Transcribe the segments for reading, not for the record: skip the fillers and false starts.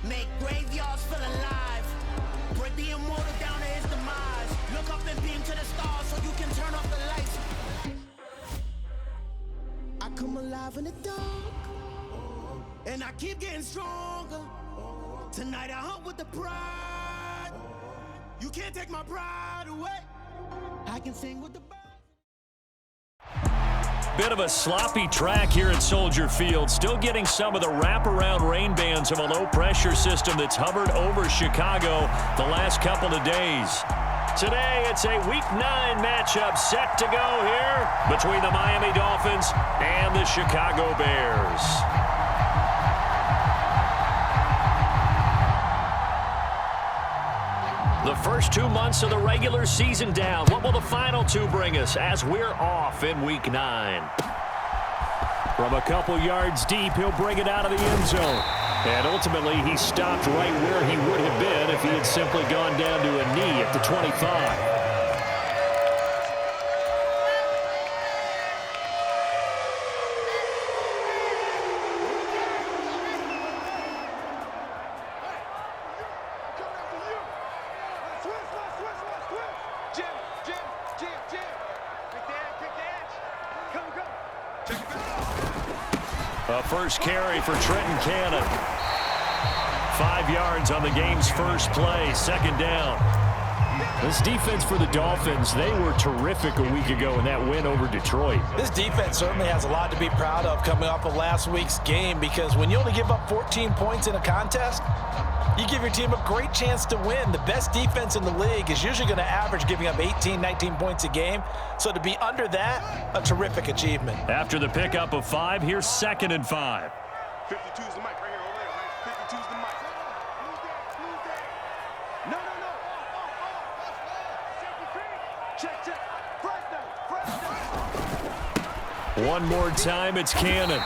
Make graveyards feel alive. Break the immortal down to his demise. Look up and beam to the stars so you can turn off the lights. I come alive in the dark, and I keep getting stronger. Tonight I hunt with the pride. You can't take my pride away. I can sing with the birds. Bit of a sloppy track here at Soldier Field. Still getting some of the wraparound rain bands of a low-pressure system that's hovered over Chicago the last couple of days. Today, it's a Week 9 matchup set to go here between the Miami Dolphins and the Chicago Bears. The first 2 months of the regular season down. What will the final 2 bring us as we're off in Week 9? From a couple yards deep, he'll bring it out of the end zone. And ultimately, he stopped right where he would have been if he had simply gone down to a knee at the 25. A first carry for Trenton Cannon. 5 yards on the game's first play, second down. This defense for the Dolphins, they were terrific a week ago in that win over Detroit. This defense certainly has a lot to be proud of coming off of last week's game, because when you only give up 14 points in a contest, you give your team a great chance to win. The best defense in the league is usually going to average giving up 18, 19 points a game. So to be under that, a terrific achievement. After the pickup of 5, here's 2nd and 5. 52's the mic right here over there, right? 52's the mic. No. Check. One more time, it's Cannon.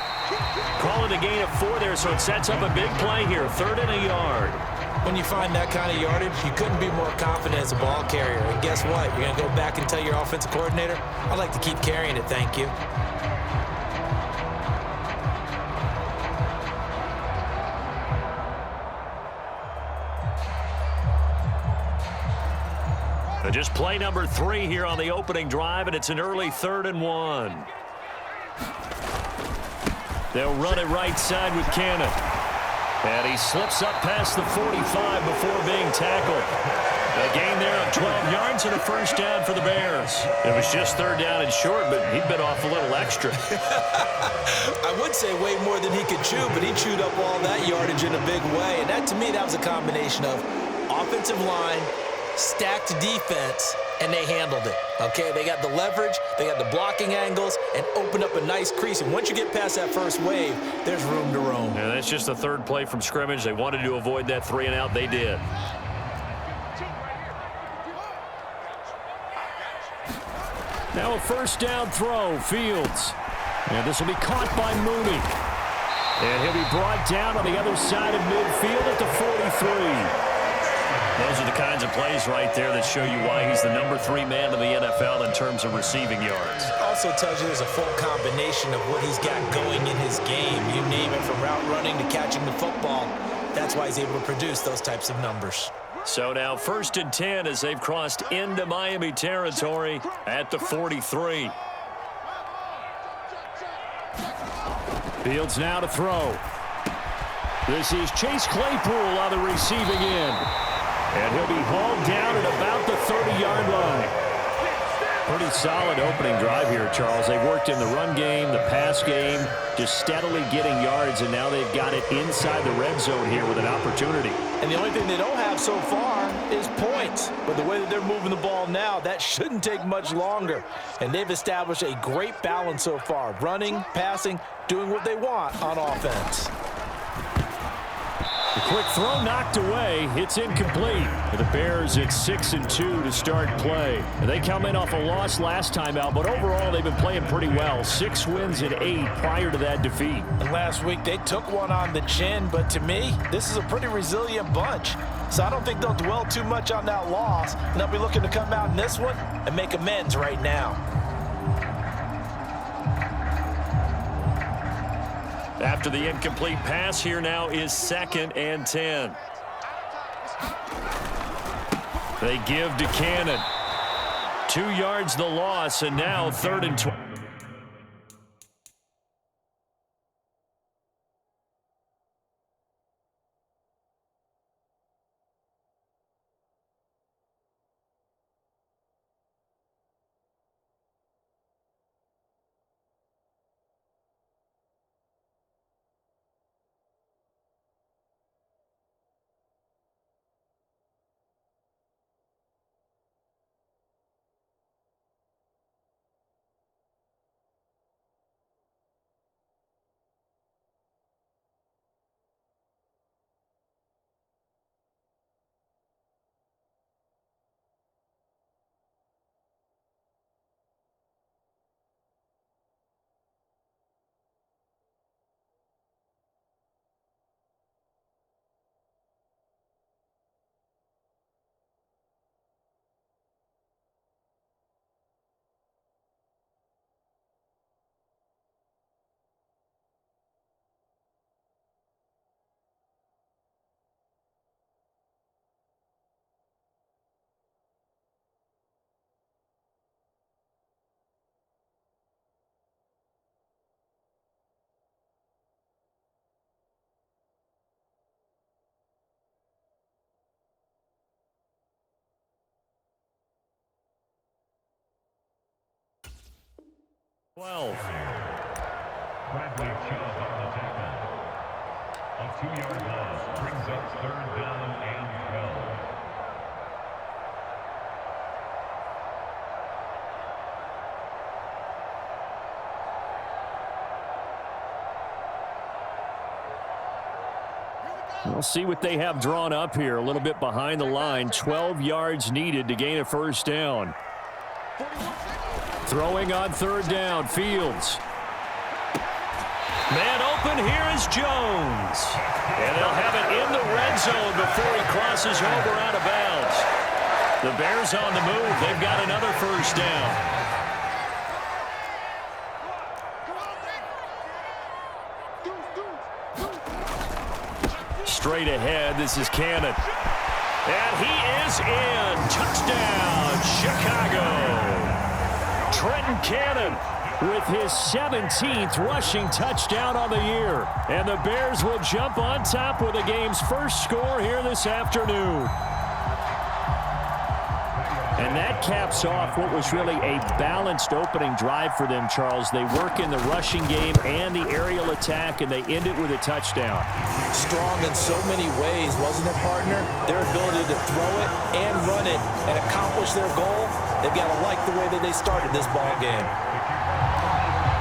Call it a gain of 4 there, so it sets up a big play here. 3rd and a yard. When you find that kind of yardage, you couldn't be more confident as a ball carrier. And guess what? You're going to go back and tell your offensive coordinator, I'd like to keep carrying it, thank you. Just play number 3 here on the opening drive, and it's an early 3rd and 1. They'll run it right side with Cannon. And he slips up past the 45 before being tackled. A gain there of 12 yards and a first down for the Bears. It was just 3rd down and short, but he bit off a little extra. I would say way more than he could chew, but he chewed up all that yardage in a big way. And that, to me, that was a combination of offensive line, stacked defense, and they handled it. Okay, they got the leverage, they got the blocking angles, and opened up a nice crease. And once you get past that first wave, there's room to roam. Yeah, that's just the 3rd play from scrimmage. They wanted to avoid that 3 and out. They did. Now a first down throw, Fields. And this will be caught by Mooney. And he'll be brought down on the other side of midfield at the 43. Those are the kinds of plays right there that show you why he's the number 3 man in the NFL in terms of receiving yards. Also tells you there's a full combination of what he's got going in his game. You name it, from route running to catching the football. That's why he's able to produce those types of numbers. So now 1st and 10 as they've crossed into Miami territory at the 43. Fields now to throw. This is Chase Claypool on the receiving end. And he'll be hauled down at about the 30-yard line. Pretty solid opening drive here, Charles. They worked in the run game, the pass game, just steadily getting yards, and now they've got it inside the red zone here with an opportunity. And the only thing they don't have so far is points. But the way that they're moving the ball now, that shouldn't take much longer. And they've established a great balance so far. Running, passing, doing what they want on offense. The quick throw knocked away. It's incomplete. The Bears at 6-2 to start play. And they come in off a loss last time out, but overall they've been playing pretty well. 6 wins and 8 prior to that defeat. And last week they took one on the chin, but to me, this is a pretty resilient bunch. So I don't think they'll dwell too much on that loss. And they'll be looking to come out in this one and make amends right now. After the incomplete pass, here now is 2nd and 10. They give to Cannon. 2 yards the loss, and now 3rd and 12. Bradley Chubb on the tackle. A 2-yard loss brings up 3rd down and 12. We'll see what they have drawn up here. A little bit behind the line. 12 yards needed to gain a 1st down. Throwing on 3rd down, Fields. Man open, here is Jones. And they'll have it in the red zone before he crosses over out of bounds. The Bears on the move. They've got another 1st down. Straight ahead, this is Cannon. And he is in. Touchdown, Chicago. Trenton Cannon with his 17th rushing touchdown on the year. And the Bears will jump on top with the game's 1st score here this afternoon. And that caps off what was really a balanced opening drive for them, Charles. They work in the rushing game and the aerial attack, and they end it with a touchdown. Strong in so many ways, wasn't it, partner? Their ability to throw it and run it and accomplish their goal, they've got to like the way that they started this ball game.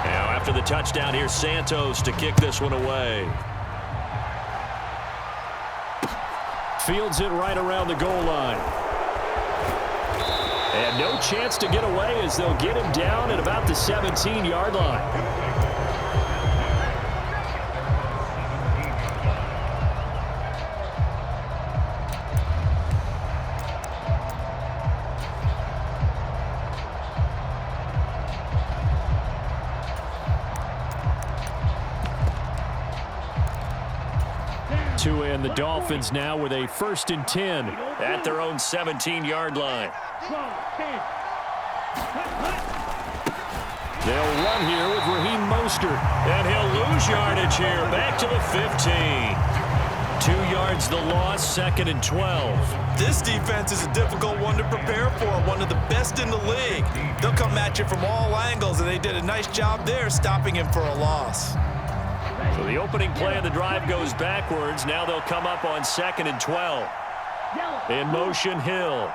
Now, after the touchdown, here's Santos to kick this one away. Fields it right around the goal line. And no chance to get away as they'll get him down at about the 17-yard line. And the Dolphins now with a 1st and 10 at their own 17-yard line. They'll run here with Raheem Mostert, and he'll lose yardage here back to the 15. 2 yards the loss, 2nd and 12. This defense is a difficult one to prepare for, one of the best in the league. They'll come at you from all angles, and they did a nice job there stopping him for a loss. So the opening play of the drive goes backwards. Now they'll come up on 2nd and 12. In motion, Hill.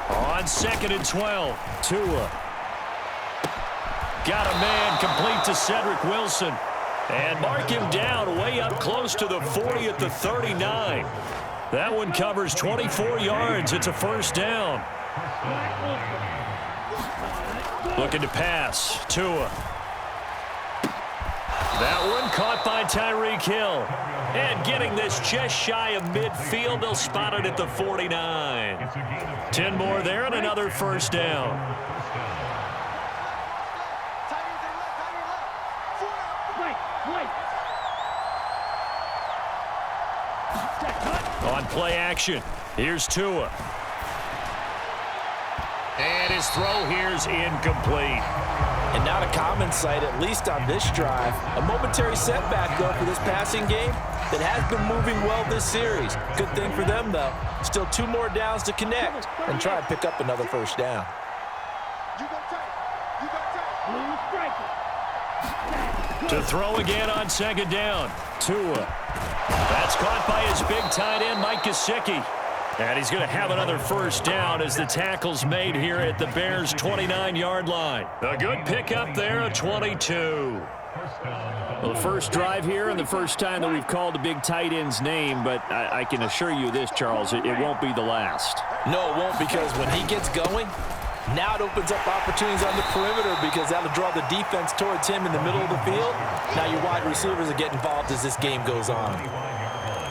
On 2nd and 12, Tua. Got a man complete to Cedric Wilson. And mark him down way up close to the 40 at the 39. That one covers 24 yards. It's a 1st down. Looking to pass. Tua. That one caught by Tyreek Hill. And getting this just shy of midfield, they'll spot it at the 49. 10 more there and another 1st down. On play action, here's Tua. And his throw here's incomplete. And not a common sight, at least on this drive. A momentary setback, though, for this passing game that has been moving well this series. Good thing for them, though. Still 2 more downs to connect and try and pick up another first down. To throw again on second down. Tua. That's caught by his big tight end, Mike Gesicki. And he's going to have another first down as the tackle's made here at the Bears' 29-yard line. A good pickup there, a 22. Well, the first drive here and the first time that we've called the big tight end's name, but I can assure you this, Charles, it won't be the last. No, it won't, because when he gets going, now it opens up opportunities on the perimeter because that'll draw the defense towards him in the middle of the field. Now your wide receivers are getting involved as this game goes on.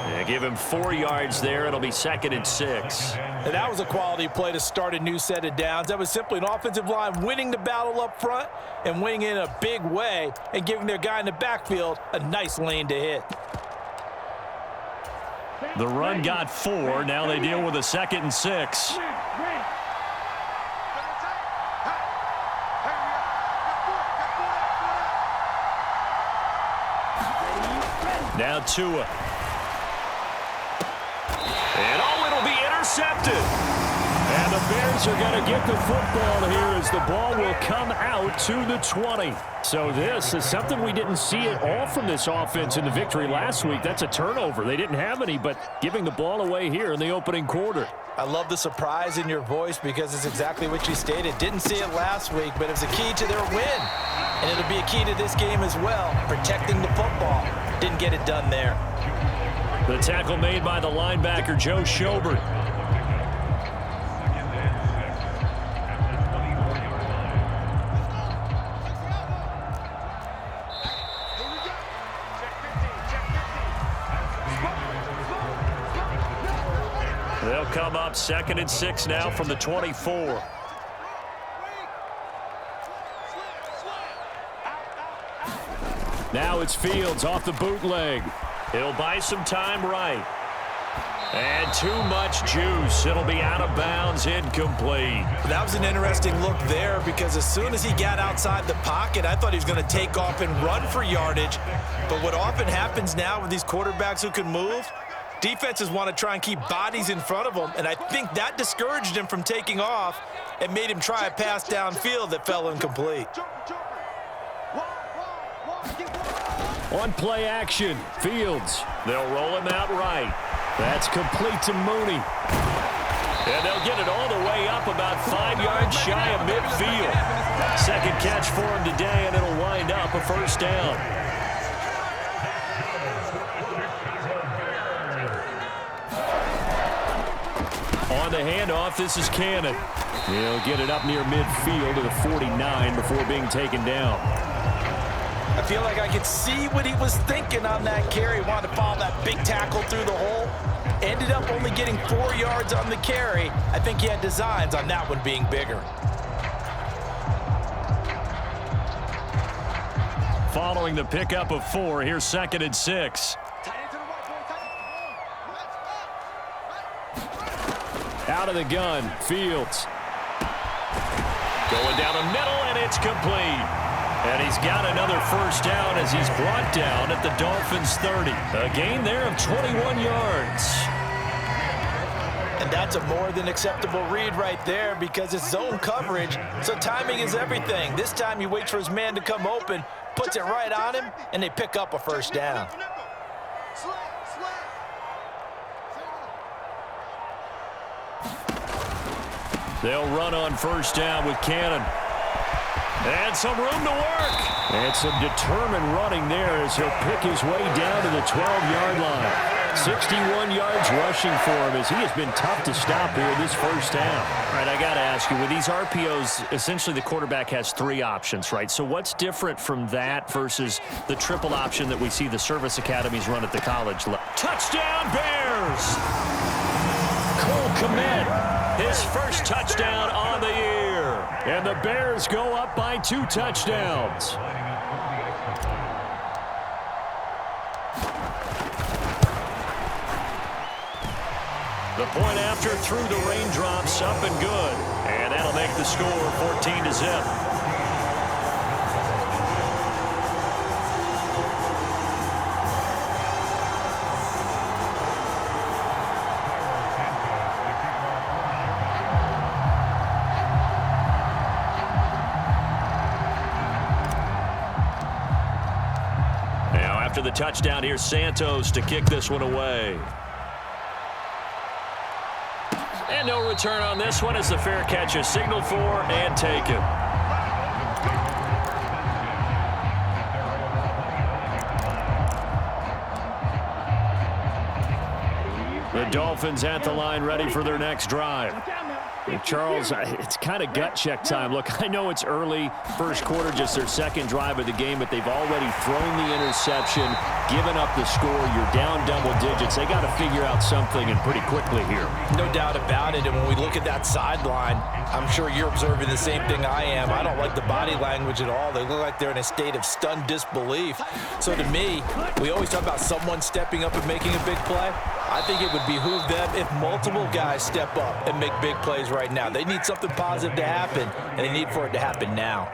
Yeah, give him 4 yards there. It'll be 2nd and 6. And that was a quality play to start a new set of downs. That was simply an offensive line winning the battle up front and winning in a big way and giving their guy in the backfield a nice lane to hit. The run got 4. Now they deal with a 2nd and 6. Now Tua. And it'll be intercepted. And the Bears are going to get the football here as the ball will come out to the 20. So this is something we didn't see at all from this offense in the victory last week. That's a turnover. They didn't have any, but giving the ball away here in the opening quarter. I love the surprise in your voice because it's exactly what you stated. Didn't see it last week, but it was a key to their win. And it'll be a key to this game as well, protecting the football. Didn't get it done there. The tackle made by the linebacker, Joe Schobert. They'll come up 2nd and 6 now from the 24. Now it's Fields off the bootleg. He'll buy some time right. And too much juice. It'll be out of bounds, incomplete. That was an interesting look there because as soon as he got outside the pocket, I thought he was going to take off and run for yardage. But what often happens now with these quarterbacks who can move, defenses want to try and keep bodies in front of them, and I think that discouraged him from taking off and made him try a pass downfield that fell incomplete. On play action, Fields. They'll roll him out right. That's complete to Mooney. And they'll get it all the way up about 5 yards shy of midfield. Second catch for him today, and it'll wind up a first down. On the handoff, this is Cannon. He'll get it up near midfield to the 49 before being taken down. I feel like I could see what he was thinking on that carry. Wanted to follow that big tackle through the hole. Ended up only getting 4 yards on the carry. I think he had designs on that one being bigger. Following the pickup of 4, here's 2nd and 6. Out of the gun, Fields. Going down the middle, and it's complete. And he's got another first down as he's brought down at the Dolphins' 30. A gain there of 21 yards. And that's a more than acceptable read right there because it's zone coverage, so timing is everything. This time he waits for his man to come open, puts it right on him, and they pick up a first down. They'll run on first down with Cannon. And some room to work. And some determined running there as he'll pick his way down to the 12-yard line. 61 yards rushing for him as he has been tough to stop here this first down. All right, I got to ask you, with these RPOs, essentially the quarterback has 3 options, right? So what's different from that versus the triple option that we see the service academies run at the college level? Touchdown, Bears! Cole Kmet, his first touchdown on the year. And the Bears go up by 2 touchdowns. The point after through the raindrops, up and good. And that'll make the score 14-0. Now after the touchdown, here's Santos to kick this one away. And no return on this one as the fair catch is signaled for and taken. The Dolphins at the line ready for their next drive. Charles, it's kind of gut check time. Look, I know it's early, first quarter, just their second drive of the game, but they've already thrown the interception, given up the score. You're down double digits. They got to figure out something, and pretty quickly here. No doubt about it. And when we look at that sideline, I'm sure you're observing the same thing I am. I don't like the body language at all. They look like they're in a state of stunned disbelief. So to me, we always talk about someone stepping up and making a big play. I think it would behoove them if multiple guys step up and make big plays right now. They need something positive to happen, and they need for it to happen now.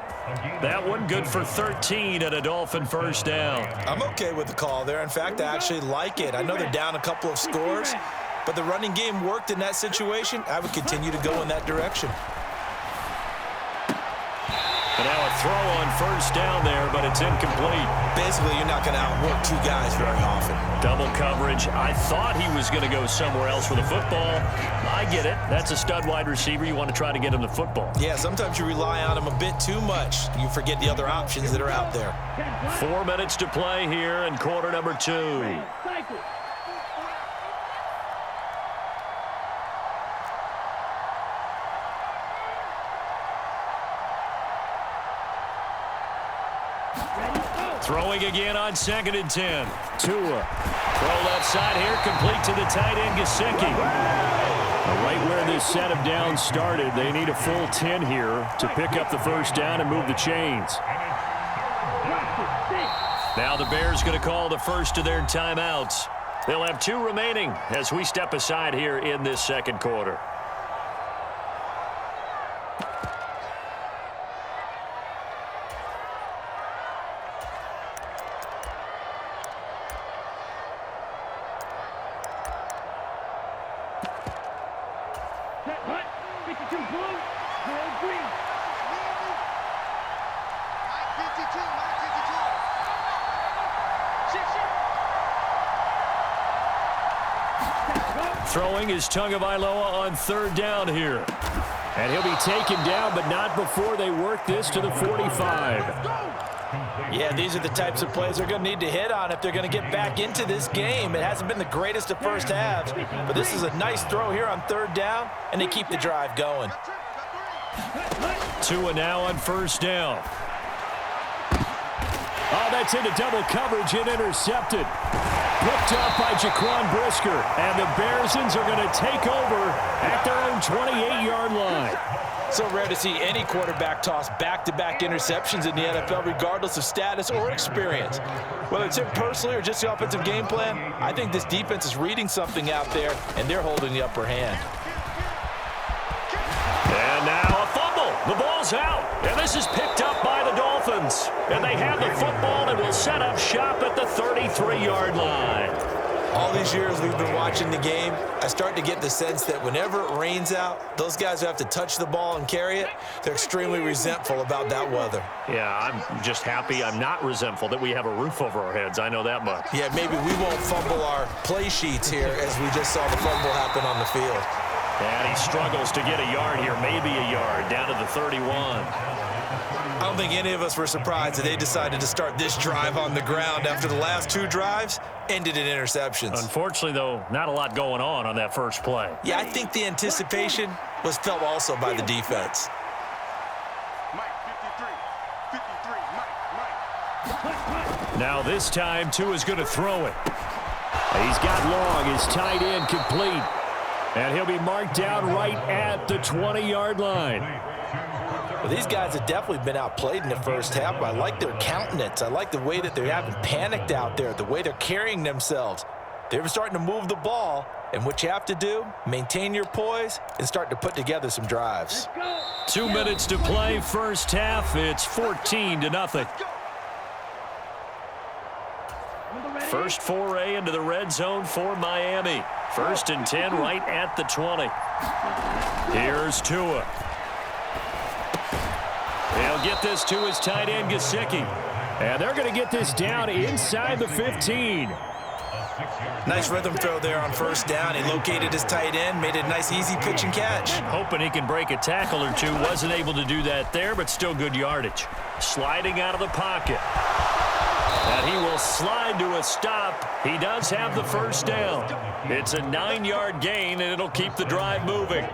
That one good for 13 at a Dolphin first down. I'm okay with the call there. In fact, I actually like it. I know they're down a couple of scores, but the running game worked in that situation. I would continue to go in that direction. And now a throw on first down there, but it's incomplete. Basically, you're not going to outwork two guys very often. Double coverage. I thought he was going to go somewhere else with a football. I get it. That's a stud wide receiver. You want to try to get him the football. Yeah, sometimes you rely on him a bit too much. You forget the other options that are out there. 4 minutes to play here in quarter number 2. Throwing again on 2nd and 10. Tua. Throw left side here, complete to the tight end, Gesicki. Right where this set of downs started, they need a full 10 here to pick up the first down and move the chains. Now the Bears going to call the first of their timeouts. They'll have 2 remaining as we step aside here in this second quarter. Throwing is Tagovailoa on 3rd down here. And he'll be taken down, but not before they work this to the 45. Yeah, these are the types of plays they're going to need to hit on if they're going to get back into this game. It hasn't been the greatest of first halves, but this is a nice throw here on 3rd down, and they keep the drive going. Tua now on 1st down. Oh, that's into double coverage and intercepted. Picked up by Jaquan Brisker, and the Bearsons are going to take over at their own 28-yard line. So rare to see any quarterback toss back-to-back interceptions in the NFL, regardless of status or experience. Whether it's him personally or just the offensive game plan, I think this defense is reading something out there, and they're holding the upper hand. And now a fumble. The ball's out, and this is picked up by the Dolphins. And they have the football and will set up shop at the 33-yard line. All these years we've been watching the game, I start to get the sense that whenever it rains out, those guys who have to touch the ball and carry it, they're extremely resentful about that weather. Yeah, I'm just happy I'm not resentful that we have a roof over our heads. I know that much. Yeah, maybe we won't fumble our play sheets here as we just saw the fumble happen on the field. And he struggles to get a yard here, maybe a yard, down to the 31. I don't think any of us were surprised that they decided to start this drive on the ground after the last 2 drives ended in interceptions. Unfortunately, though, not a lot going on that first play. Yeah, I think the anticipation was felt also by the defense. Mike, 53, Mike. Now this time, Tua's going to throw it. He's got long, his tight end complete. And he'll be marked down right at the 20-yard line. Well, these guys have definitely been outplayed in the first half, but I like their countenance. I like the way that they haven't panicked out there, the way they're carrying themselves. They're starting to move the ball, And what you have to do, maintain your poise and start to put together some drives. 2 minutes to play, first half. It's 14-0. First foray into the red zone for Miami. 1st and 10 right at the 20. Here's Tua. He'll get this to his tight end, Gesicki. And they're going to get this down inside the 15. Nice rhythm throw there on 1st down. He located his tight end, made a nice easy pitch and catch. Hoping he can break a tackle or two. Wasn't able to do that there, but still good yardage. Sliding out of the pocket. And he will slide to a stop. He does have the 1st down. It's a 9-yard gain, and it'll keep the drive moving.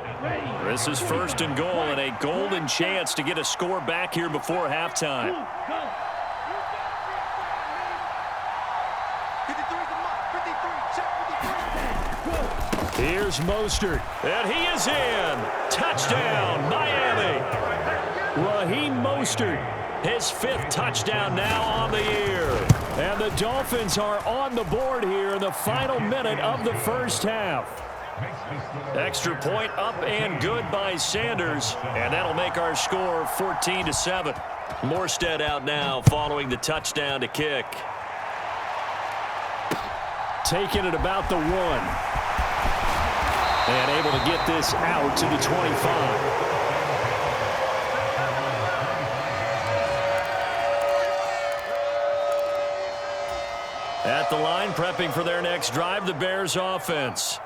This is 1st and goal, and a golden chance to get a score back here before halftime. Here's Mostert, and he is in. Touchdown, Miami. Raheem Mostert, his 5th touchdown now on the year. And the Dolphins are on the board here in the final minute of the first half. Extra point up and good by Sanders, and that'll make our score 14-7. Morstead out now following the touchdown to kick. Taking it about the 1. And able to get this out to the 25. At the line, prepping for their next drive, the Bears offense.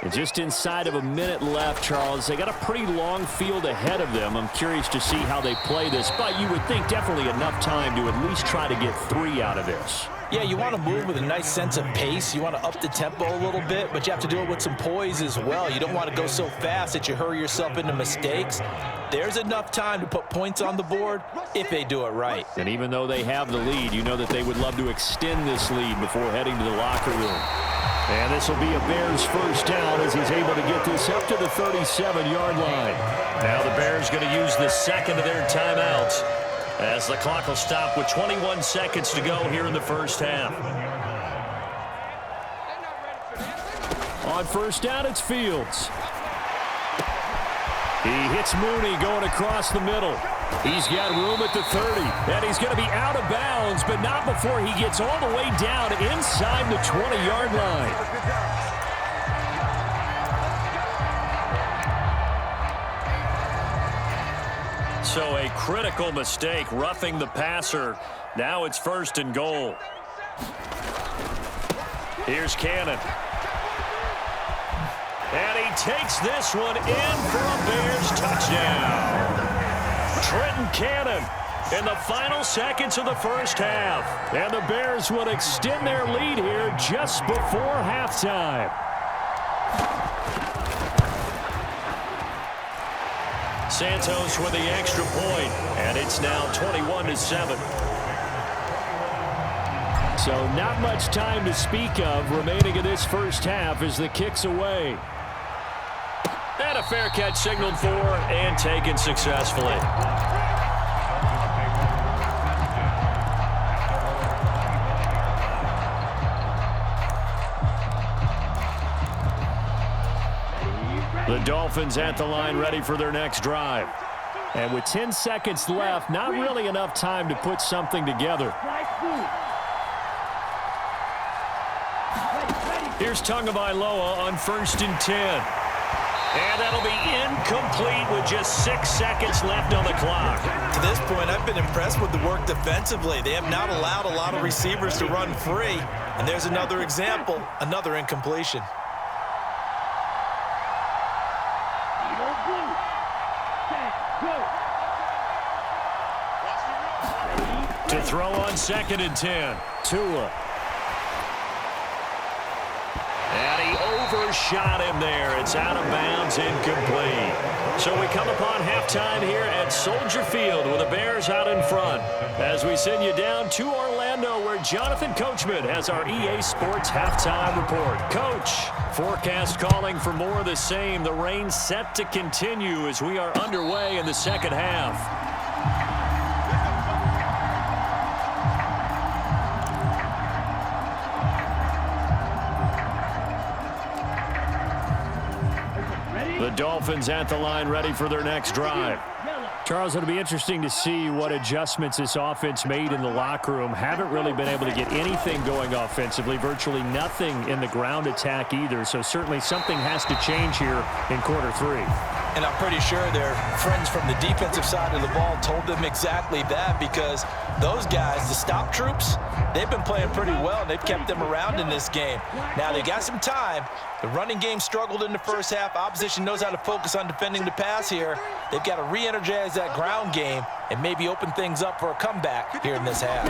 And just inside of a minute left, Charles. They got a pretty long field ahead of them. I'm curious to see how they play this, but you would think definitely enough time to at least try to get 3 out of this. Yeah, you want to move with a nice sense of pace. You want to up the tempo a little bit, but you have to do it with some poise as well. You don't want to go so fast that you hurry yourself into mistakes. There's enough time to put points on the board if they do it right. And even though they have the lead, you know that they would love to extend this lead before heading to the locker room. And this will be a Bears 1st down as he's able to get this up to the 37-yard line. Now the Bears going to use the 2nd of their timeouts, as the clock will stop with 21 seconds to go here in the first half. On 1st down, it's Fields. He hits Mooney going across the middle. He's got room at the 30, and he's going to be out of bounds, but not before he gets all the way down inside the 20-yard line. So a critical mistake, roughing the passer. Now it's 1st and goal. Here's Cannon. And he takes this one in for a Bears touchdown. Trenton Cannon in the final seconds of the first half. And the Bears would extend their lead here just before halftime. Santos with the extra point, and it's now 21-7. So not much time to speak of remaining in this first half as the kick's away. And a fair catch signaled for and taken successfully. The Dolphins at the line ready for their next drive. And with 10 seconds left, not really enough time to put something together. Here's Tagovailoa on 1st and 10. And that'll be incomplete with just 6 seconds left on the clock. To this point, I've been impressed with the work defensively. They have not allowed a lot of receivers to run free. And there's another example, another incompletion. To throw on 2nd and 10. Tua. And he overshot him there. It's out of bounds, incomplete. So we come upon halftime here at Soldier Field with the Bears out in front. As we send you down to Orlando, where Jonathan Coachman has our EA Sports halftime report. Coach, forecast calling for more of the same. The rain set to continue as we are underway in the second half. Dolphins at the line, ready for their next drive. Charles, it'll be interesting to see what adjustments this offense made in the locker room. Haven't really been able to get anything going offensively, virtually nothing in the ground attack either. So certainly something has to change here in quarter 3. And I'm pretty sure their friends from the defensive side of the ball told them exactly that, because those guys, the stop troops, they've been playing pretty well, and they've kept them around in this game. Now, they got some time. The running game struggled in the first half. Opposition knows how to focus on defending the pass here. They've got to re-energize that ground game and maybe open things up for a comeback here in this half.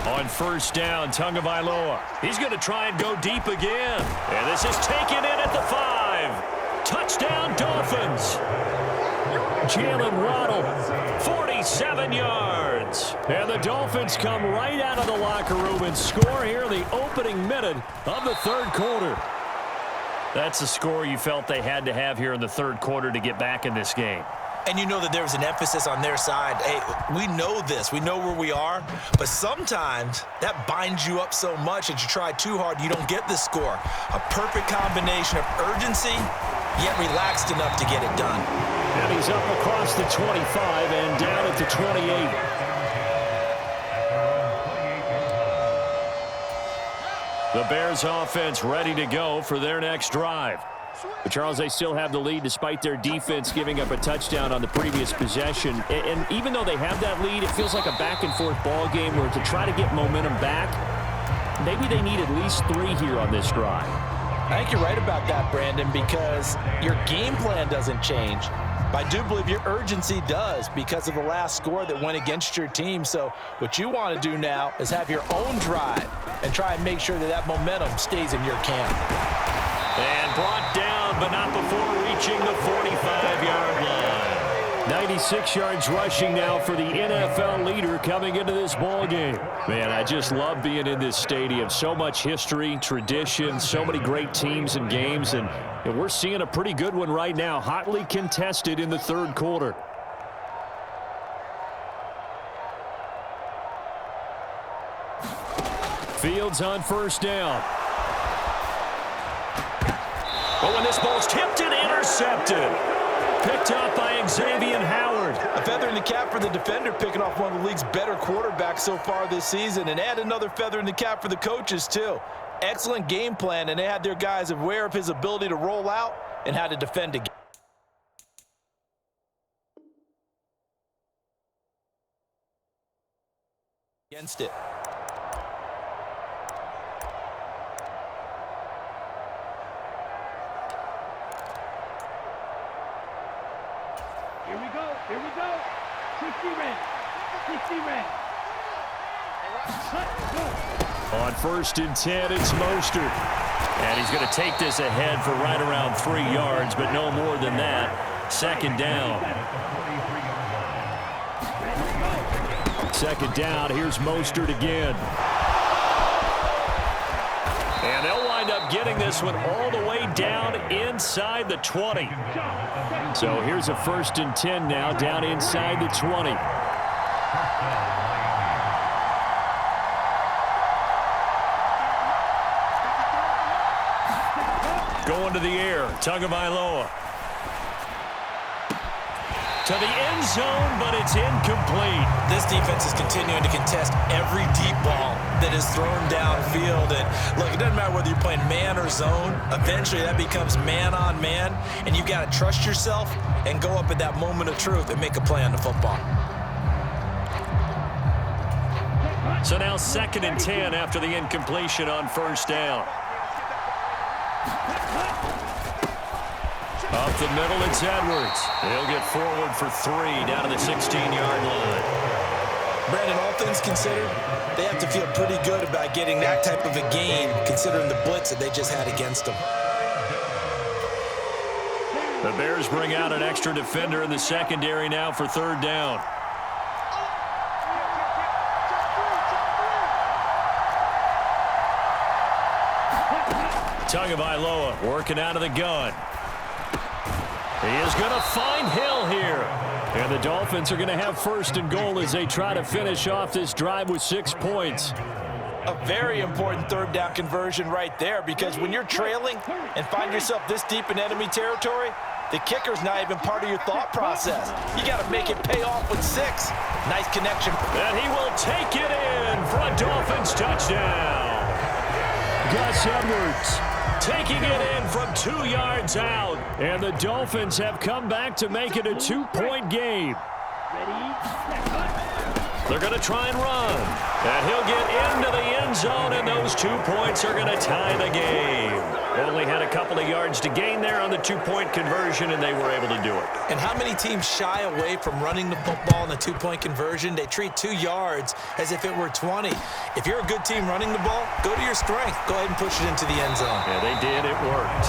On first down, Tagovailoa. He's going to try and go deep again. And this is taken in at the 5. Touchdown, Dolphins. Jalen Waddle, 47 yards. And the Dolphins come right out of the locker room and score here in the opening minute of the third quarter. That's the score you felt they had to have here in the third quarter to get back in this game. And you know that there was an emphasis on their side. Hey, we know this. We know where we are. But sometimes that binds you up so much that you try too hard, you don't get the score. A perfect combination of urgency, yet relaxed enough to get it done. And he's up across the 25 and down at the 28. The Bears offense ready to go for their next drive. But Charles, they still have the lead despite their defense giving up a touchdown on the previous possession. And even though they have that lead, it feels like a back-and-forth ball game where to try to get momentum back, maybe they need at least 3 here on this drive. I think you're right about that, Brandon, because your game plan doesn't change. But I do believe your urgency does because of the last score that went against your team. So what you want to do now is have your own drive and try and make sure that that momentum stays in your camp. And brought down, but not before reaching the 45-yard line. 96 yards rushing now for the NFL leader coming into this ball game. Man, I just love being in this stadium. So much history, tradition, so many great teams and games, and we're seeing a pretty good one right now, hotly contested in the third quarter. Fields on first down. But when this ball's tipped and intercepted, picked up by Xavier Howard. A feather in the cap for the defender, picking off one of the league's better quarterbacks so far this season, and add another feather in the cap for the coaches too. Excellent game plan, and they had their guys aware of his ability to roll out and how to defend against it. Here we go. 60 red. 60 red. On first and 10, it's Mostert. And he's going to take this ahead for right around 3 yards, but no more than that. Second down. Second down, here's Mostert again. And they'll wind up getting this one all the way down inside the 20. So here's a first and 10 now, down inside the 20. Going to the air, Tagovailoa. To the end zone, but it's incomplete. This defense is continuing to contest every deep ball that is thrown downfield. And look, it doesn't matter whether you're playing man or zone. Eventually, that becomes man on man, and you've got to trust yourself and go up at that moment of truth and make a play on the football. So now second and 10 after the incompletion on first down. Up the middle, it's Edwards. He'll get forward for 3 down to the 16-yard line. Brandon, all things considered, they have to feel pretty good about getting that type of a game, considering the blitz that they just had against them. The Bears bring out an extra defender in the secondary now for third down. Tagovailoa working out of the gun. He is going to find Hill here. And the Dolphins are going to have first and goal as they try to finish off this drive with 6 points. A very important third down conversion right there, because when you're trailing and find yourself this deep in enemy territory, the kicker's not even part of your thought process. You got to make it pay off with 6. Nice connection. And he will take it in for a Dolphins touchdown. Gus Edwards taking it in from 2 yards out. And the Dolphins have come back to make it a 2-point game. They're going to try and run. And he'll get into the end zone, and those 2 points are going to tie the game. Only had a couple of yards to gain there on the 2-point conversion, and they were able to do it. And how many teams shy away from running the football in the 2-point conversion? They treat 2 yards as if it were 20. If you're a good team running the ball, go to your strength. Go ahead and push it into the end zone. Yeah, they did. It worked.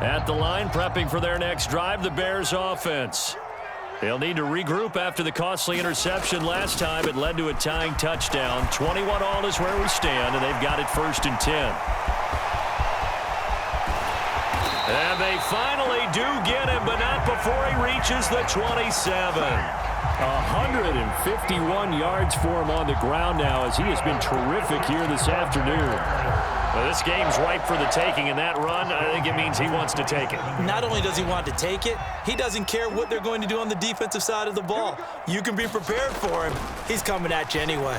At the line, prepping for their next drive, the Bears offense. They'll need to regroup after the costly interception last time. It led to a tying touchdown. 21-all is where we stand, and they've got it 1st and 10. And they finally do get him, but not before he reaches the 27. 151 yards for him on the ground now, as he has been terrific here this afternoon. Well, this game's ripe for the taking, and that run, I think it means he wants to take it. Not only does he want to take it, he doesn't care what they're going to do on the defensive side of the ball. You can be prepared for him. He's coming at you anyway.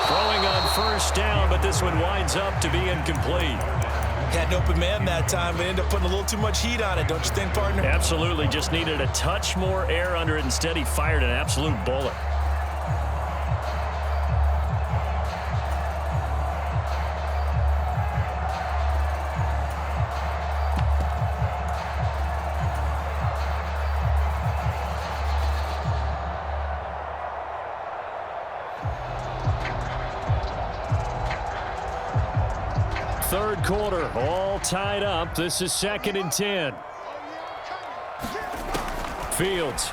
Throwing on 1st down, but this one winds up to be incomplete. Had an open man that time, but ended up putting a little too much heat on it, don't you think, partner? Absolutely. Just needed a touch more air under it. Instead, he fired an absolute bullet. Third quarter, all tied up. This is 2nd and 10. Fields.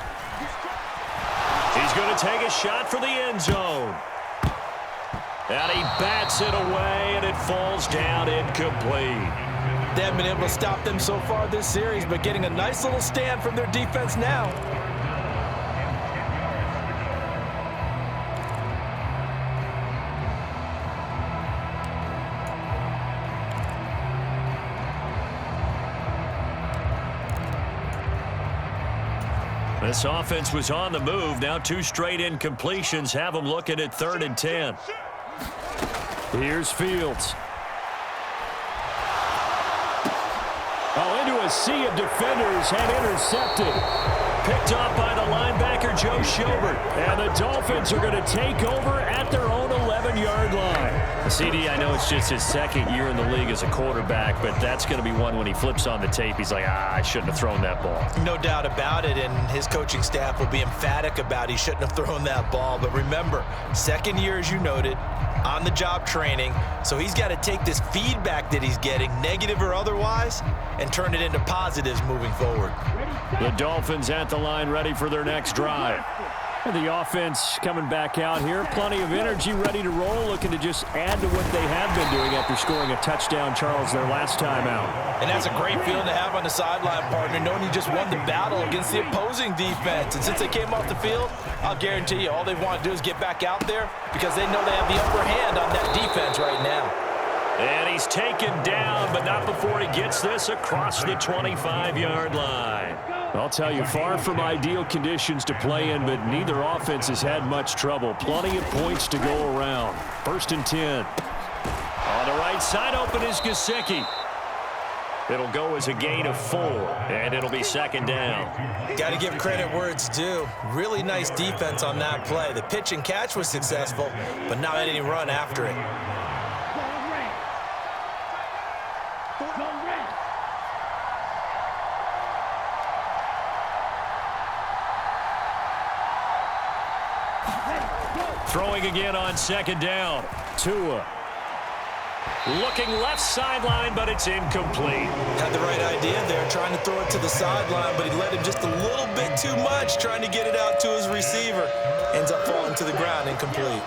He's going to take a shot for the end zone. And he bats it away, and it falls down incomplete. They haven't been able to stop them so far this series, but getting a nice little stand from their defense now. This offense was on the move. Now 2 straight incompletions have them looking at 3rd and 10. Here's Fields. Oh, into a sea of defenders, and intercepted. Picked off by the linebacker, Joe Schobert. And the Dolphins are going to take over at their own 11-yard line. CD, I know it's just his 2nd year in the league as a quarterback, but that's going to be one when he flips on the tape. He's like, I shouldn't have thrown that ball. No doubt about it, and his coaching staff will be emphatic about he shouldn't have thrown that ball. But remember, 2nd year, as you noted, on-the-job training, so he's got to take this feedback that he's getting, negative or otherwise, and turn it into positives moving forward. The Dolphins at the line, ready for their next drive. And the offense coming back out here. Plenty of energy, ready to roll, looking to just add to what they have been doing after scoring a touchdown, Charles, their last time out. And that's a great feeling to have on the sideline, partner, knowing you just won the battle against the opposing defense. And since they came off the field, I'll guarantee you all they want to do is get back out there because they know they have the upper hand on that defense right now. And he's taken down, but not before he gets this across the 25-yard line. I'll tell you, far from ideal conditions to play in, but neither offense has had much trouble. Plenty of points to go around. 1st and 10. On the right side, open is Gesicki. It'll go as a gain of 4, and it'll be 2nd down. Got to give credit where it's due. Really nice defense on that play. The pitch and catch was successful, but not any run after it. Throwing again on 2nd down. Tua. Looking left sideline, but it's incomplete. Had the right idea there, trying to throw it to the sideline, but he let him just a little bit too much, trying to get it out to his receiver. Ends up falling to the ground, incomplete.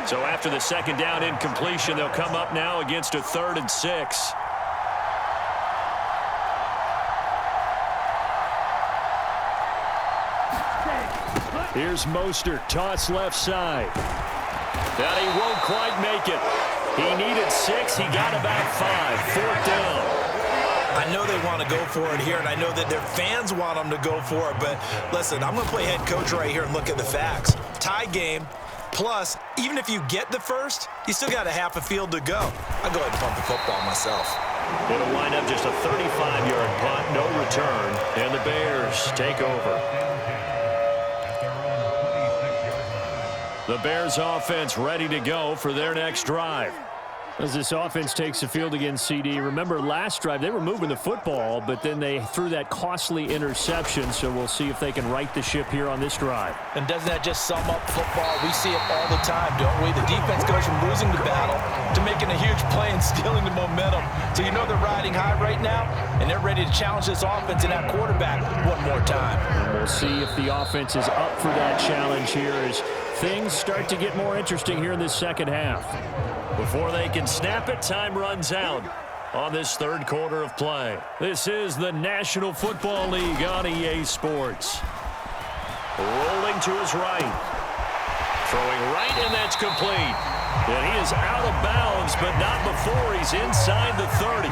So after the second down incompletion, they'll come up now against a 3rd and 6. Here's Mostert, toss left side. That he won't quite make it. He needed 6. He got about 5. 4th down. I know they want to go for it here, and I know that their fans want them to go for it. But listen, I'm going to play head coach right here and look at the facts. Tie game, plus, even if you get the first, you still got a half a field to go. I'll go ahead and punt the football myself. It'll wind up just a 35-yard punt, no return, and the Bears take over. The Bears offense ready to go for their next drive. As this offense takes the field against CD, remember last drive they were moving the football, but then they threw that costly interception, so we'll see if they can right the ship here on this drive. And doesn't that just sum up football? We see it all the time, don't we? The defense goes from losing the battle to making a huge play and stealing the momentum. So you know they're riding high right now, and they're ready to challenge this offense and that quarterback one more time. And we'll see if the offense is up for that challenge here as things start to get more interesting here in this second half. Before they can snap it, time runs out on this 3rd quarter of play. This is the National Football League on EA Sports. Rolling to his right. Throwing right, and that's complete. And he is out of bounds, but not before he's inside the 30.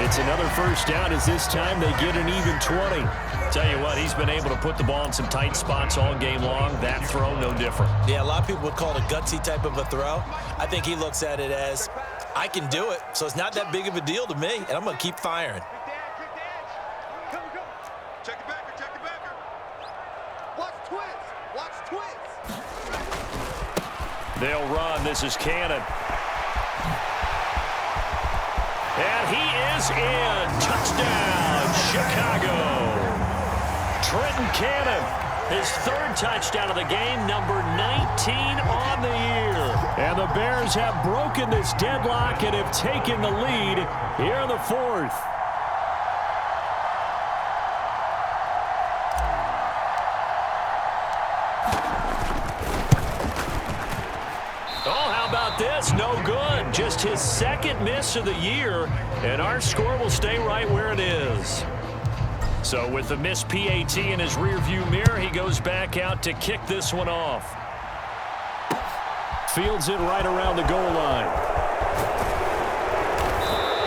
It's another first down as this time they get an even 20. Tell you what, he's been able to put the ball in some tight spots all game long. That throw, no different. Yeah, a lot of people would call it a gutsy type of a throw. I think he looks at it as, I can do it, so it's not that big of a deal to me, and I'm going to keep firing. Check it backer, check it backer. Watch twins, watch twins. They'll run. This is Cannon. And he is in. Touchdown, Chicago. Trenton Cannon, his 3rd touchdown of the game, number 19 on the year. And the Bears have broken this deadlock and have taken the lead here in the 4th. Oh, how about this? No good. Just his 2nd miss of the year, and our score will stay right where it is. So with the missed PAT in his rearview mirror, he goes back out to kick this one off. Fields it right around the goal line.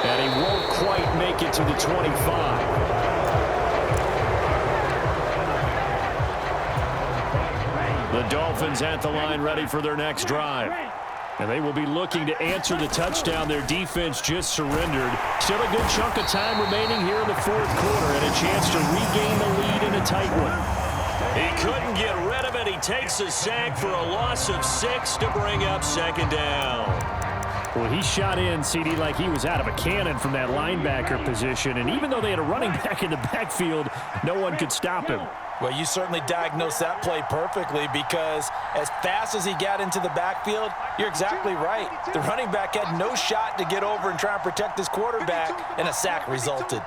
And he won't quite make it to the 25. The Dolphins at the line ready for their next drive. And they will be looking to answer the touchdown their defense just surrendered. Still a good chunk of time remaining here in the 4th quarter and a chance to regain the lead in a tight one. He couldn't get rid of it. He takes a sack for a loss of 6 to bring up 2nd down. Well, he shot in, CD, like he was out of a cannon from that linebacker position. And even though they had a running back in the backfield, no one could stop him. Well, you certainly diagnosed that play perfectly because as fast as he got into the backfield, you're exactly right. The running back had no shot to get over and try and protect his quarterback, and a sack resulted.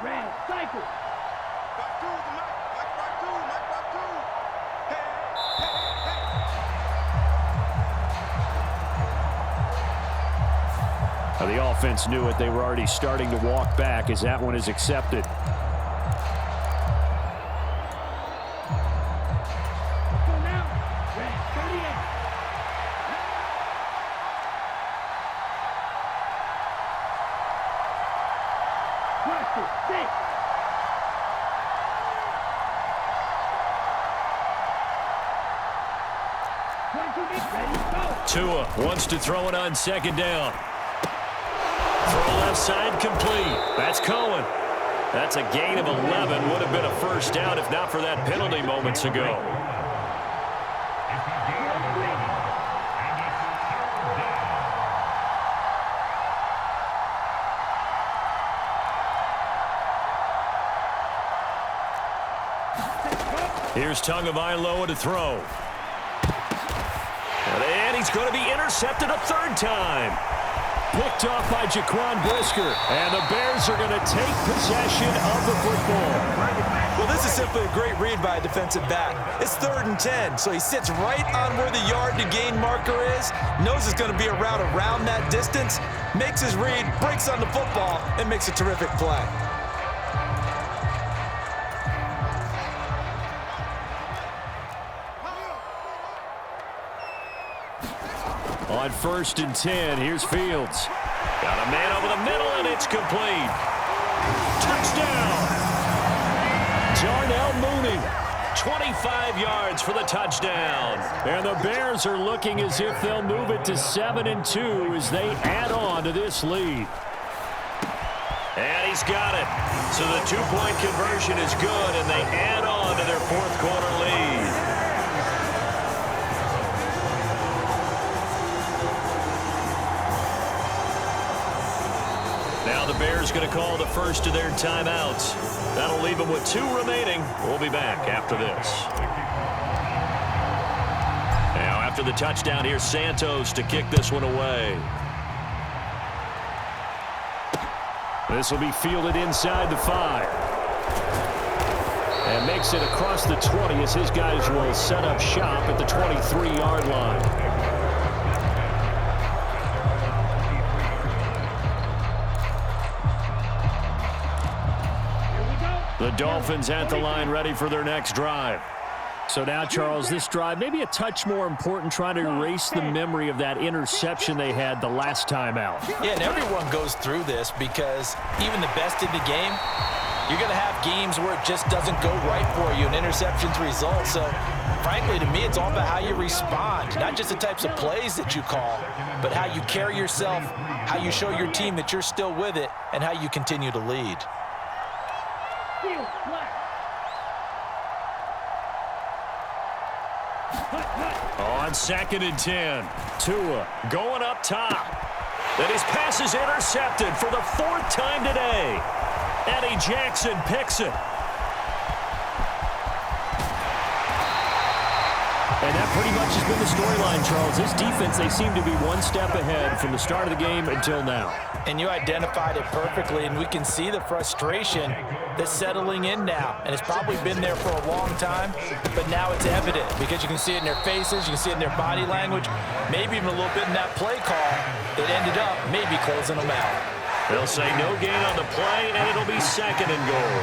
Now, the offense knew it. They were already starting to walk back as that one is accepted. Tua wants to throw it on 2nd down. Throw left side complete. That's Cohen. That's a gain of 11. Would have been a first down if not for that penalty moments ago. Here's Tagovailoa to throw. And he's going to be intercepted a 3rd time. picked off by Jaquan Brisker. And the Bears are going to take possession of the football. Well, this is simply a great read by a defensive back. It's 3rd and 10, so he sits right on where the yard to gain marker is, knows it's going to be a route around that distance, makes his read, breaks on the football, and makes a terrific play. On 1st and 10, here's Fields. Got a man over the middle, and it's complete. Touchdown! Darnell Mooney, 25 yards for the touchdown. And the Bears are looking as if they'll move it to 7-2 as they add on to this lead. And he's got it. So the two-point conversion is good, and they add on to their 4th quarter lead. Now the Bears going to call the first of their timeouts. That'll leave them with 2 remaining. We'll be back after this. Now after the touchdown, here's Santos to kick this one away. This will be fielded inside the 5. And makes it across the 20 as his guys will set up shop at the 23-yard line. The Dolphins at the line ready for their next drive. So now, Charles, this drive maybe a touch more important, trying to erase the memory of that interception they had the last time out. Yeah, and everyone goes through this because even the best in the game, you're going to have games where it just doesn't go right for you and interceptions result. So, frankly, to me, it's all about how you respond, not just the types of plays that you call, but how you carry yourself, how you show your team that you're still with it, and how you continue to lead. On 2nd and 10, Tua going up top. Then his pass is intercepted for the 4th time today. Eddie Jackson picks it. And that pretty much has been the storyline, Charles. This defense, they seem to be one step ahead from the start of the game until now. And you identified it perfectly, and we can see the frustration that's settling in now. And it's probably been there for a long time, but now it's evident because you can see it in their faces, you can see it in their body language, maybe even a little bit in that play call that ended up maybe closing them out. They'll say no gain on the play, and it'll be 2nd and goal.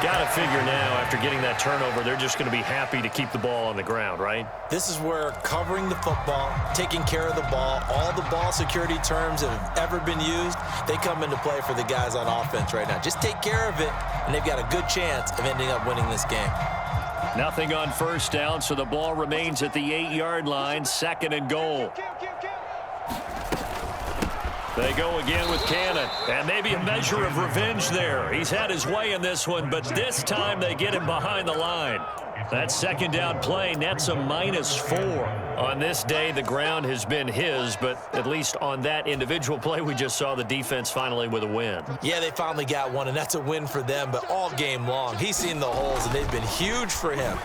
Got to figure now, after getting that turnover, they're just going to be happy to keep the ball on the ground, right? This is where covering the football, taking care of the ball, all the ball security terms that have ever been used, they come into play for the guys on offense right now. Just take care of it, and they've got a good chance of ending up winning this game. Nothing on 1st down, so the ball remains at the 8-yard line, 2nd and goal. They go again with Cannon, and maybe a measure of revenge there. He's had his way in this one, but this time they get him behind the line. That 2nd down play nets a -4. On this day, the ground has been his, but at least on that individual play, we just saw the defense finally with a win. Yeah, they finally got one, and that's a win for them, but all game long, he's seen the holes, and they've been huge for him.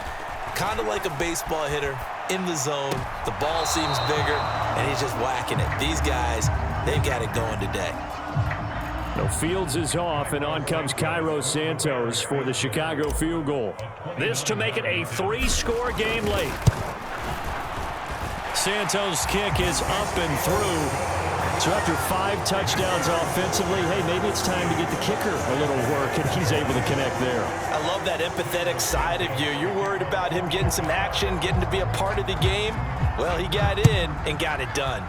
Kind of like a baseball hitter in the zone. The ball seems bigger, and he's just whacking it. These guys, they've got it going today. No, Fields is off, and on comes Cairo Santos for the Chicago field goal. This to make it a 3-score game late. Santos' kick is up and through. So after 5 touchdowns offensively, hey, maybe it's time to get the kicker a little work, and he's able to connect there. I love that empathetic side of you. You're worried about him getting some action, getting to be a part of the game. Well, he got in and got it done.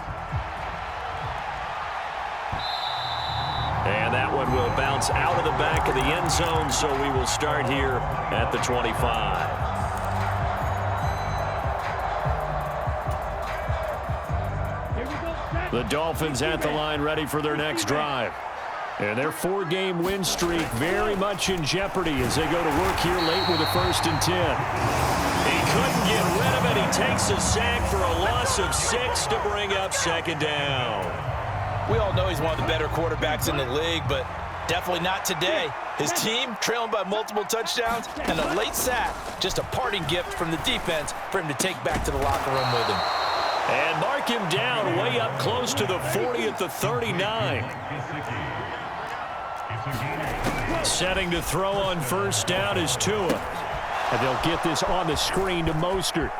And that one will bounce out of the back of the end zone, so we will start here at the 25. The Dolphins at the line ready for their next drive. And their 4-game win streak very much in jeopardy as they go to work here late with a 1st and 10. He couldn't get rid of it. He takes a sack for a loss of 6 to bring up 2nd down. We all know he's one of the better quarterbacks in the league, but definitely not today. His team trailing by multiple touchdowns and a late sack, just a parting gift from the defense for him to take back to the locker room with him. And mark him down way up close to the 40 at the 39. Setting to throw on first down is Tua. And they'll get this on the screen to Mostert.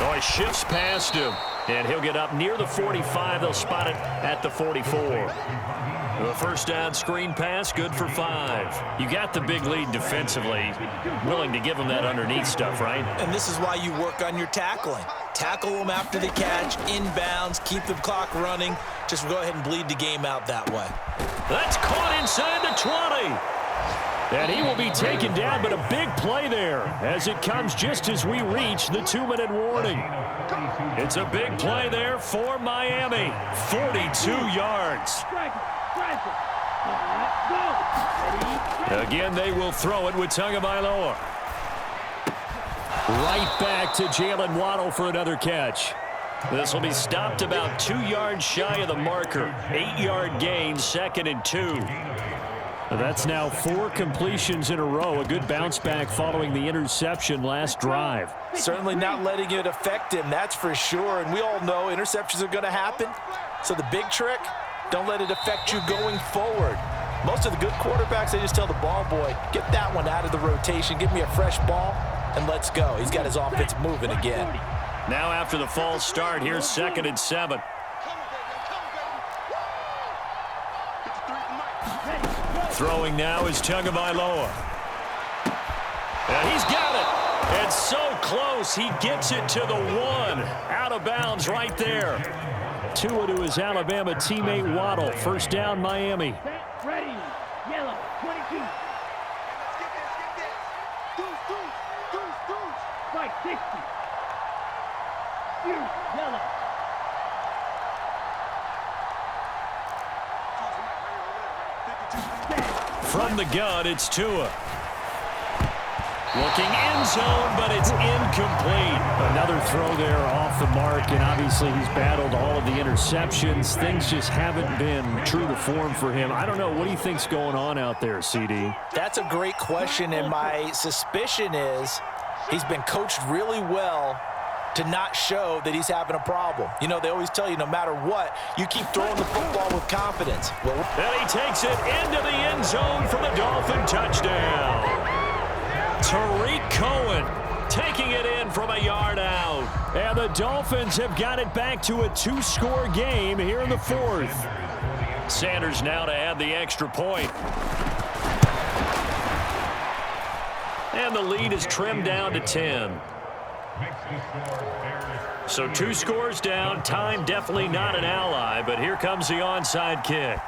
Oh, he shifts past him. And he'll get up near the 45. They'll spot it at the 44. The first down screen pass, good for 5. You got the big lead defensively. Willing to give them that underneath stuff, right? And this is why you work on your tackling. Tackle them after the catch, inbounds, keep the clock running. Just go ahead and bleed the game out that way. That's caught inside the 20. And he will be taken down, but a big play there as it comes just as we reach the 2-minute warning. It's a big play there for Miami. 42 yards. Again, they will throw it with Tagovailoa. Right back to Jalen Waddle for another catch. This will be stopped about 2 yards shy of the marker. 8-yard gain, 2nd and 2. That's now 4 completions in a row. A good bounce back following the interception last drive. Certainly not letting it affect him, that's for sure. And we all know interceptions are going to happen. So the big trick, don't let it affect you going forward. Most of the good quarterbacks, they just tell the ball boy, get that one out of the rotation, give me a fresh ball, and let's go. He's got his offense moving again. Now after the false start, here's 2nd and 7. Throwing now is Tagovailoa. And he's got it. And so close, he gets it to the 1. Out of bounds right there. Tua to his Alabama teammate Waddle. First down, Miami. Ready. Yellow. 22. Strike 60. Yellow. From the gun, it's Tua. Looking end zone, but it's incomplete. Another throw there off the mark, and obviously he's battled all of the interceptions. Things just haven't been true to form for him. I don't know. What do you think's going on out there, CD? That's a great question, and my suspicion is he's been coached really well to not show that he's having a problem. You know, they always tell you no matter what, you keep throwing the football with confidence. Well, and he takes it into the end zone for the Dolphin touchdown. Tariq Cohen taking it in from a yard out. And the Dolphins have got it back to a 2-score game here in the 4th. Sanders now to add the extra point. And the lead is trimmed down to 10. So 2 scores down. Time definitely not an ally, but here comes the onside kick.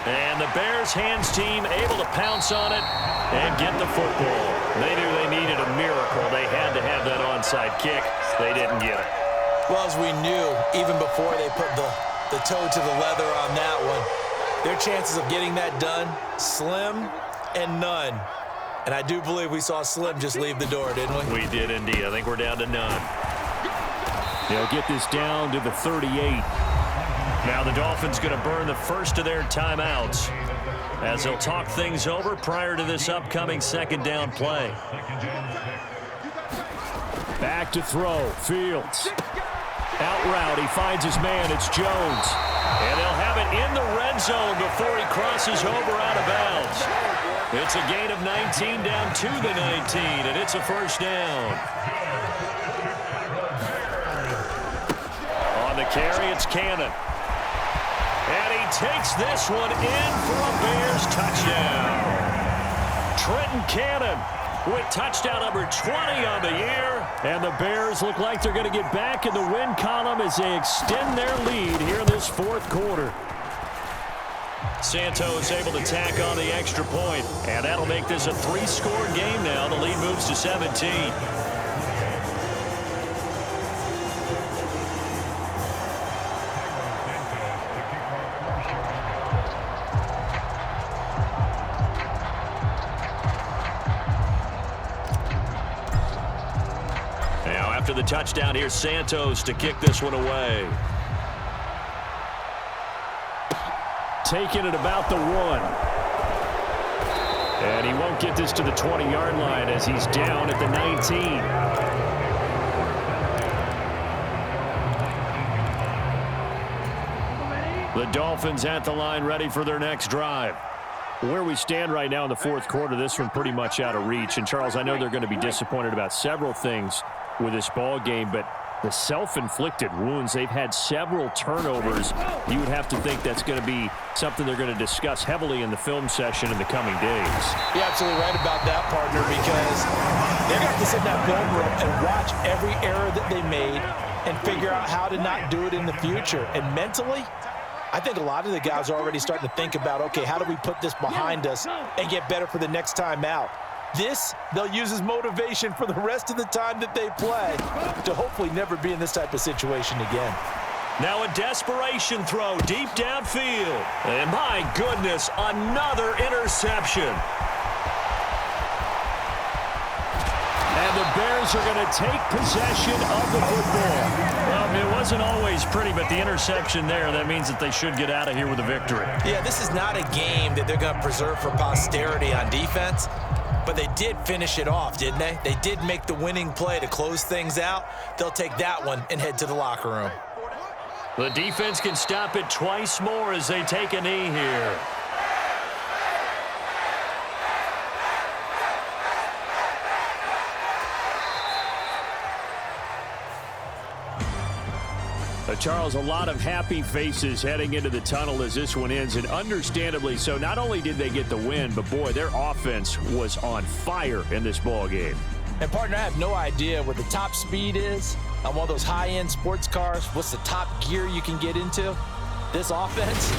And the Bears hands team able to pounce on it and get the football. They knew they needed a miracle. They had to have that onside kick. They didn't get it. Well, as we knew, even before they put the toe to the leather on that one, their chances of getting that done, slim and none. And I do believe we saw Slim just leave the door, didn't we? We did indeed. I think we're down to none. They'll get this down to the 38. Now the Dolphins going to burn the first of their timeouts as they'll talk things over prior to this upcoming 2nd down play. Back to throw. Fields. Out route. He finds his man. It's Jones. And they'll have it in the red zone before he crosses over out of bounds. It's a gain of 19 down to the 19, and it's a first down. On the carry, it's Cannon. And he takes this one in for a Bears touchdown. Trenton Cannon with touchdown number 20 on the year. And the Bears look like they're going to get back in the win column as they extend their lead here in this 4th quarter. Santos able to tack on the extra point, and that'll make this a 3-score game now. The lead moves to 17. Now after the touchdown, here's Santos to kick this one away. Taking it about the 1. And he won't get this to the 20-yard line as he's down at the 19. The Dolphins at the line, ready for their next drive. Where we stand right now in the fourth quarter, this one pretty much out of reach. And, Charles, I know they're going to be disappointed about several things with this ball game, but the self-inflicted wounds, they've had several turnovers. You would have to think that's going to be something they're going to discuss heavily in the film session in the coming days. You're absolutely right about that, partner, because they're going to have to sit in that film room and watch every error that they made and figure out how to not do it in the future. And mentally, I think a lot of the guys are already starting to think about, okay, how do we put this behind us and get better for the next time out? This, they'll use as motivation for the rest of the time that they play to hopefully never be in this type of situation again. Now a desperation throw deep downfield. And my goodness, another interception. And the Bears are going to take possession of the football. Well, it wasn't always pretty, but the interception there, that means that they should get out of here with a victory. Yeah, this is not a game that they're going to preserve for posterity on defense, but they did finish it off, didn't they? They did make the winning play to close things out. They'll take that one and head to the locker room. The defense can stop it twice more as they take a knee here. Charles, a lot of happy faces heading into the tunnel as this one ends, and understandably so. Not only did they get the win, but, boy, their offense was on fire in this ball game. And, partner, I have no idea what the top speed is on one of those high-end sports cars. What's the top gear you can get into? This offense,